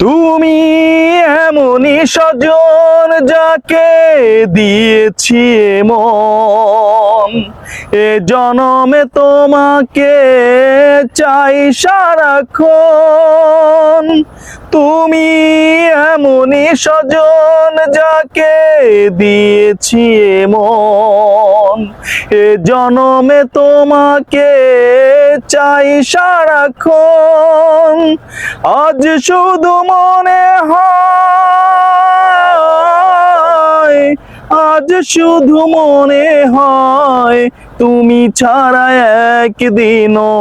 তুমি এমনই স্বজন যাকে দিয়েছি মন, এ জনমে তোমাকে চাই সারাক্ষণ। তুমি এমনই স্বজন যাকে দিয়েছি মন, এ জনমে তোমাকে চাই সারাক্ষণ। আজ শুধু মনে হয়, আজ শুধু মনে হয় তুমি ছাড়া একদিনও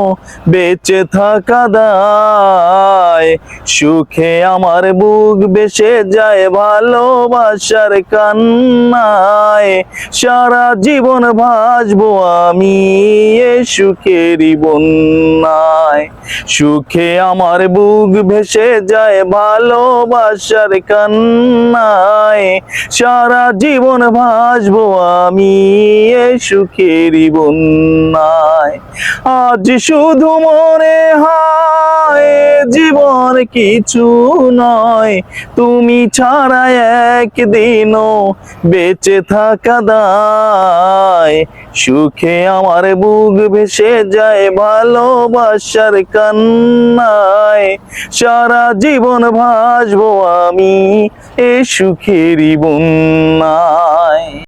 বেঁচে থাকা দায়। সুখে আমার বুক ভেসে যায় ভালোবাসার কান্নায়, সারা জীবন ভাসবো আমি এ সুখেরই বন্যায়। সুখে আমার বুক ভেসে যায় ভালোবাসার কান্নায়, সারা জীবন ভাসবো আমি এ সুখেরই বন্যায়। আজ শুধু মনে হয় জীবন কিছু নয়, তুমি ছাড়া একদিনও বেঁচে থাকা দায়। সুখে আমার বুক ভেসে যায় ভালোবাসার কান্নায়, সারা জীবন ভাসবো আমি এ সুখেরই বন্যায়।